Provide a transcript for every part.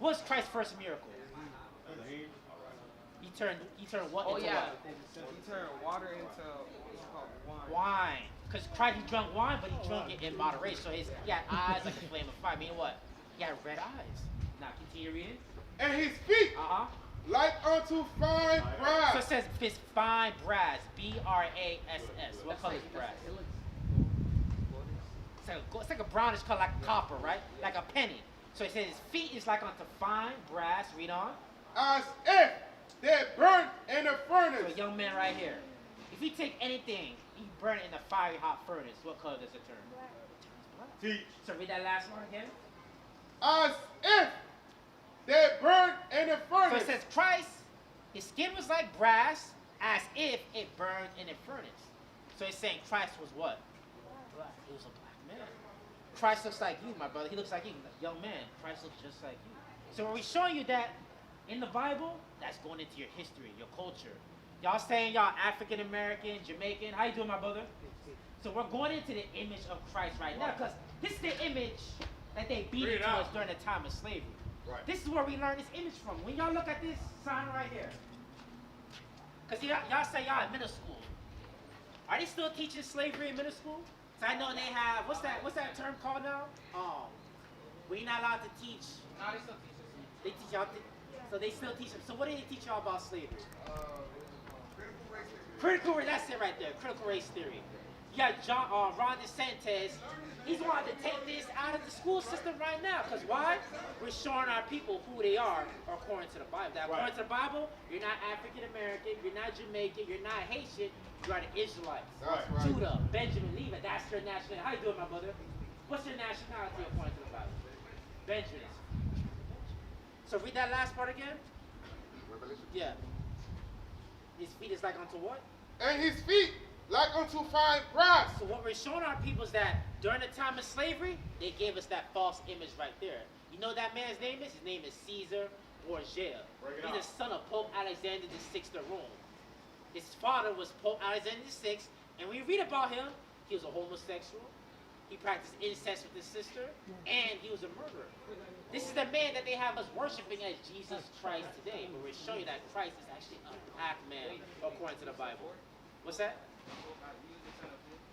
What's Christ's first miracle? He turned what into what? He turned water into what's called wine. Wine. Because Christ, he drunk wine, but he drunk it in moderation. So he had eyes like a flame of fire. Meaning what? He had red eyes. Now continue reading. And his feet like unto fine brass. So it says it's fine brass. brass. What color is brass? It's like a brownish color, like copper, right? Like a penny. So it says his feet is like unto fine brass. Read on. As if they burnt in a furnace. So a young man right here. If you take anything, you burn it in a fiery hot furnace, what color does it turn? Teach. So read that last one again. As if they burnt in a So furnace. it says Christ, his skin was like brass, as if it burned in a furnace. So it's saying Christ was what? Black. He was a black man. Christ looks like you, my brother. He looks like you, young man. Christ looks just like you. So when we're showing you that in the Bible, that's going into your history, your culture. Y'all saying y'all African American, Jamaican. How you doing, my brother? So we're going into the image of Christ right now, because this is the image that they beat into us during the time of slavery. Right. This is where we learn this image from. When y'all look at this sign right here, because y'all say y'all in middle school. Are they still teaching slavery in middle school? So I know they have, what's that term called now? Where you're not allowed to teach. No, they still teach us. They teach y'all, so they still teach them. So what do they teach y'all about slavery? Critical race, that's it right there, critical race theory. You got Ron DeSantis, he's wanting to take this out of the school system right now. Because why? We're showing our people who they are according to the Bible. Now, according to the Bible, you're not African American, you're not Jamaican, you're not Haitian, you are the Israelites. Right. Judah, Benjamin, Levi, that's your nationality. How you doing, my brother? What's your nationality according to the Bible? Benjamin. So read that last part again. Revelation. Yeah. His feet is like unto what? And his feet like unto fine brass. So what we're showing our people is that during the time of slavery, they gave us that false image right there. You know that man's name is? His name is Caesar Borgia. He's the son of Pope Alexander VI of Rome. His father was Pope Alexander VI, and when you read about him, he was a homosexual. He practiced incest with his sister, and he was a murderer. This is the man that they have us worshiping as Jesus Christ today. But we're showing you that Christ is actually a black man according to the Bible. What's that?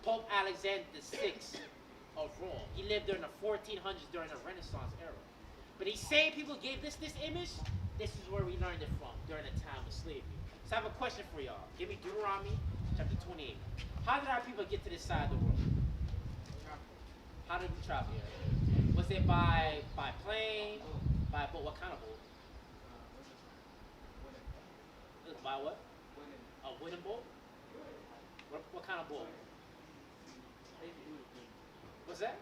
Pope Alexander VI of Rome. He lived during the 1400s during the Renaissance era. But these same people gave this image. This is where we learned it from during the time of slavery. So I have a question for y'all. Give me Deuteronomy chapter 28. How did our people get to this side of the world? How did we travel here? Was it by plane? By boat? What kind of boat? By what? A wooden boat? What kind of boat? What's that?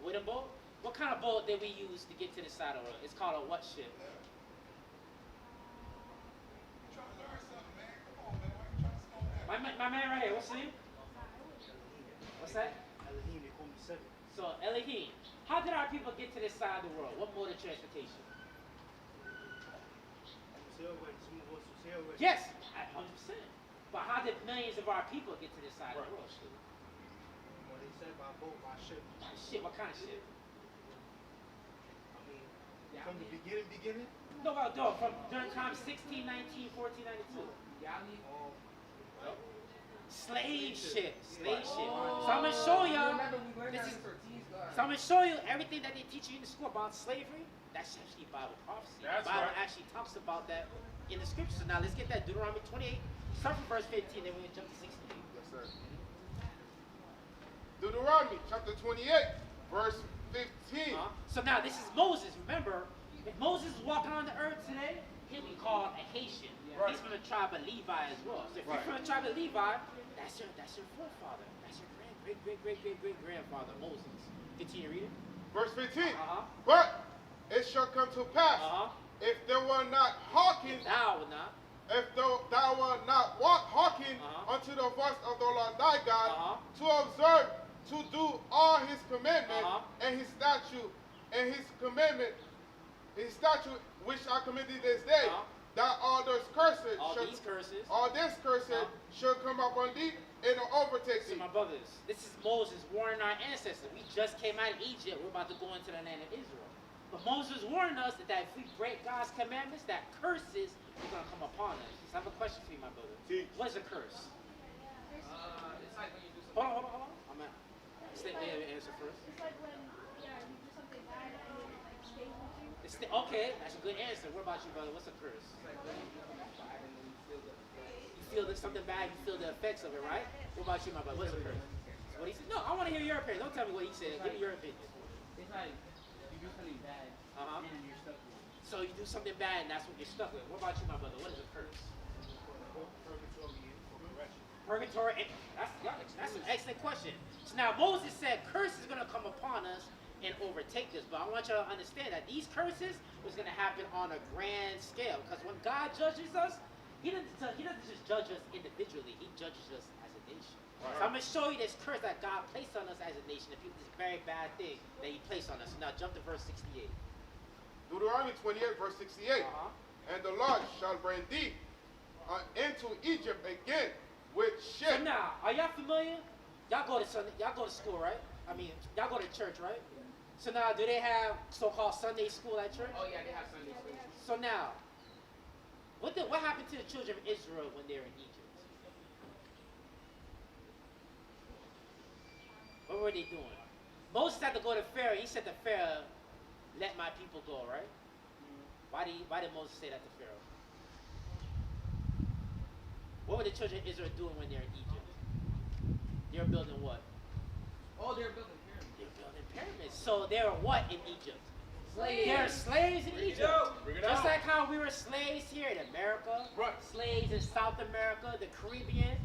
A wooden boat? What kind of boat did we use to get to the side of the world? It's called a what ship? My man right here, what's his name? What's that? So, Elohim. How did our people get to this side of the world? What mode of transportation? Yes, 100%. But how did millions of our people get to this side of the world? Well, they said by boat, by ship. By ship, what kind of ship? I mean, from the beginning? No, from during time 16, 19, 14, 92. Slave ship. So I'm gonna show y'all. So I'm gonna show you everything that they teach you in the school about slavery. That's actually Bible prophecy. The Bible actually talks about that in the scriptures. So now let's get that Deuteronomy 28. Start from verse 15, then we're gonna jump to 16. Yes, sir. Deuteronomy chapter 28, verse 15. So now this is Moses. Remember, if Moses is walking on the earth today, he'll be called a Haitian. Right. He's from the tribe of Levi as well. So if you're from the tribe of Levi, that's your forefather. That's your great grandfather, Moses. Continue reading. Verse 15. Uh-huh. But it shall come to pass, if thou were not hearkened, Thou would not. if thou were not hearkened unto the voice of the Lord thy God, to observe, to do all his commandments and his statute, and his commandment, his statute, which I command thee this day, that all those curses, all this curses shall come upon thee and overtake So thee. my brothers, this is Moses warning our ancestors. We just came out of Egypt. We're about to go into the land of Israel. But Moses warned us that if we break God's commandments, that curses are going to come upon us. So I have a question for you, my brother. What is a curse? It's like when you do something. Hold on. I'm at. Answer first. It's like when, yeah, you do something bad and it like stays with you. Okay, that's a good answer. What about you, brother? What's a curse? It's like when you do something bad and then you feel the You feel that something bad, you feel the effects of it, right? What about you, my brother? What's a curse? What he said? No, I want to hear your opinion. Don't tell me what he said. Give me your opinion. It's like you do something bad and you're stuck with it. So you do something bad and that's what you're stuck with. What about you, my brother? What is a curse? Purgatory. That's an excellent question. So now Moses said curse is going to come upon us and overtake us. But I want you to understand that these curses was going to happen on a grand scale. Because when God judges us, he doesn't just judge us individually. He judges us as a nation. Right. So I'm going to show you this curse that God placed on us as a nation. This very bad thing that he placed on us. So now jump to verse 68. Deuteronomy 28, verse 68. And the Lord shall bring thee into Egypt again with ships. So now, are y'all familiar? Y'all go to school, right? I mean, y'all go to church, right? So now, do they have so-called Sunday school at church? Oh yeah, they have Sunday school. So now, what happened to the children of Israel when they were in Egypt? What were they doing? Moses had to go to Pharaoh. He said to Pharaoh, "Let my people go," right? Why did Moses say that to Pharaoh? What were the children of Israel doing when they were in Egypt? They were building what? Oh, they're building pyramids. They're building pyramids. So they were what in Egypt? Slaves. They were slaves in Egypt. Bring it Just out. like how we were slaves here in America, Right. slaves in South America, the Caribbean,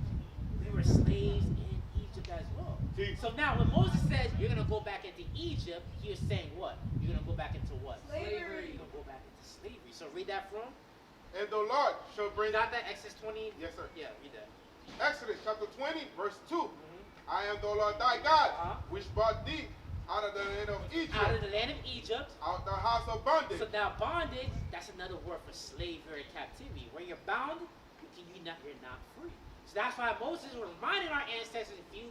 we were slaves in Egypt as well. So now when Moses says you're going to go back into Egypt, he was saying what? You're going to go back into what? Slavery. You're going to go back into slavery. So read that from? And the Lord shall bring... Got that? Exodus 20? Yes, sir. Yeah, read that. Exodus chapter 20, verse 2. I am the Lord thy God, which brought thee out of the land of Egypt. Out of the land of Egypt. Out the house of bondage. So now bondage, that's another word for slavery or captivity. When you're bound, you're not free. So that's why Moses was reminding our ancestors, if you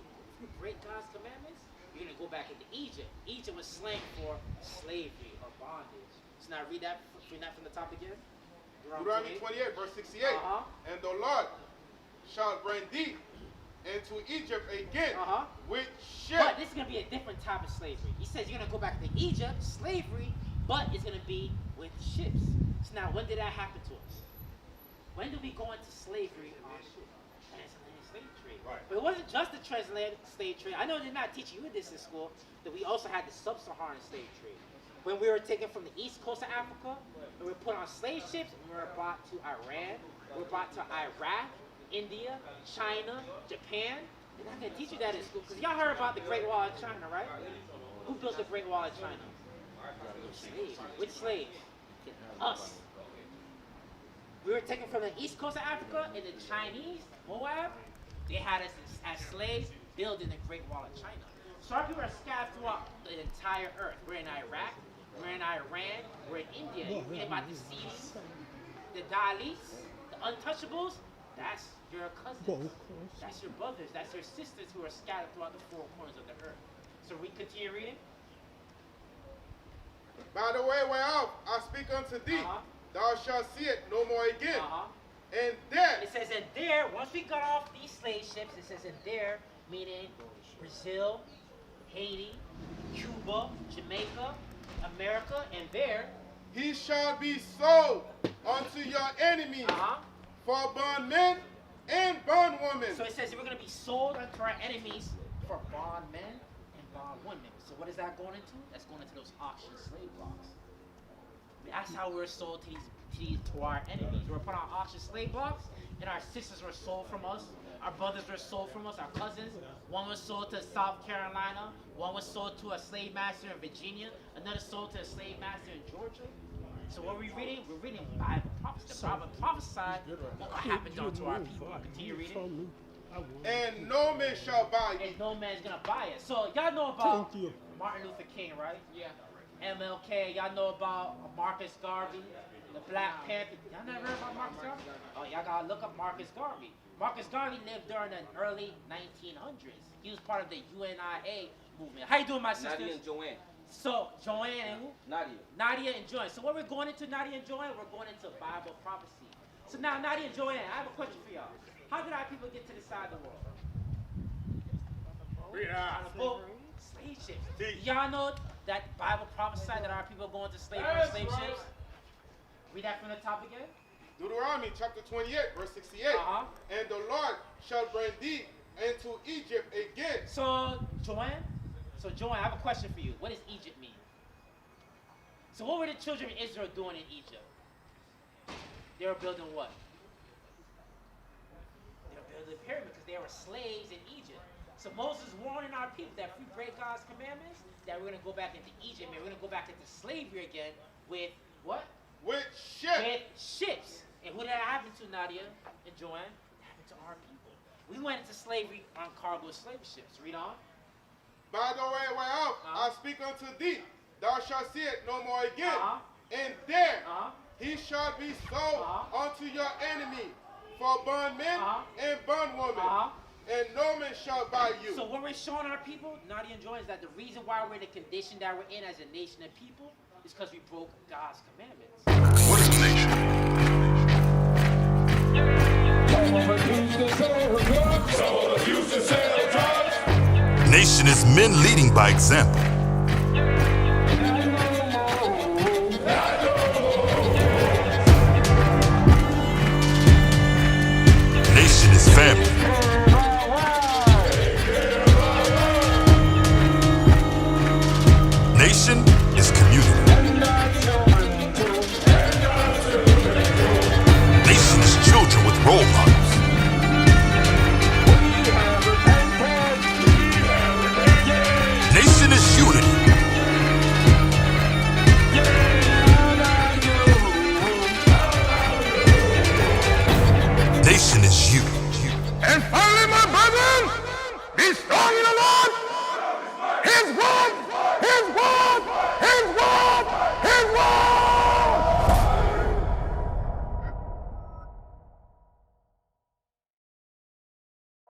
break God's commandments, you're going to go back into Egypt. Egypt was slang for slavery or bondage. So now read that from the top again. Deuteronomy 28, verse 68. And the Lord shall bring thee into Egypt again with ships. But this is going to be a different type of slavery. He says you're going to go back to Egypt, slavery, but it's going to be with ships. So now when did that happen to us? When did we go into slavery on ships? Transatlantic slave trade. Right. But it wasn't just the transatlantic slave trade. I know they're not teaching you this in school, that we also had the sub-Saharan slave trade. When we were taken from the east coast of Africa, we were put on slave ships, and we were brought to Iran, we were brought to Iraq, India, China, Japan. They're not going to teach you that in school, because y'all heard about the Great Wall of China, right? Who built the Great Wall of China? Slaves. Which slaves? Us. We were taken from the east coast of Africa, and the Chinese, Moab, they had us as slaves building the Great Wall of China. So our people are scattered throughout the entire earth. We're in Iraq, we're in Iran, we're in India. You read about the Seas, the Dalits, the Untouchables. That's your cousins. That's your brothers. That's your sisters who are scattered throughout the four corners of the earth. So we continue reading. By the way whereof I speak unto thee, thou shalt see it no more again. And there, it says, and there, once we got off these slave ships, it says, and there, meaning Brazil, Haiti, Cuba, Jamaica, America, and there, he shall be sold unto your enemies for bondmen and bondwomen. So it says we're going to be sold unto our enemies for bondmen and bondwomen. So what is that going into? That's going into those auction slave blocks. That's how we're sold to our enemies. We're put on auction slave blocks, and our sisters were sold from us. Our brothers were sold from us, our cousins. One was sold to South Carolina. One was sold to a slave master in Virginia. Another sold to a slave master in Georgia. So what are we reading? We're reading Bible prophecy. The Bible prophesied what happened unto our people. Continue reading. And no man shall buy you. And no man's going to buy it. So y'all know about Martin Luther King, right? Yeah. MLK. Y'all know about Marcus Garvey, the Black Panther. Y'all never heard about Marcus Garvey? Oh, y'all got to look up Marcus Garvey. Marcus Garvey lived during the early 1900s. He was part of the UNIA movement. How you doing, my sisters? Nadia and Joanne. So, Joanne and who? Nadia. Nadia and Joanne. So what we're going into, Nadia and Joanne, we're going into Bible prophecy. So now, Nadia and Joanne, I have a question for y'all. How did our people get to this side of the world? On a boat, slave ships. Y'all know that Bible prophesied that our people are going to slavery on slave ships? Read that from the top again. Deuteronomy chapter 28, verse 68. And the Lord shall bring thee into Egypt again. So, Joanne, I have a question for you. What does Egypt mean? So what were the children of Israel doing in Egypt? They were building what? They were building a pyramid because they were slaves in Egypt. So Moses warning our people that if we break God's commandments, that we're going to go back into Egypt, and we're going to go back into slavery again with what? With ships. With ships. And who did that happen to, Nadia and Joanne? It happened to our people. We went into slavery on cargo slave ships. Read on. By the way whereof I speak unto thee, thou shalt see it no more again. And there he shall be sold unto your enemy for bondmen and bondwomen. And no man shall buy you. So what we're showing our people, Nadia and Joy, is that the reason why we're in the condition that we're in as a nation and people is because we broke God's commandments. What is a nation? Nation is men leading by example. Nation is family. Nation is community. Nation is children with role models. Nation is unity. Nation is you. And finally, my brethren, be strong in the Lord. His word, His word.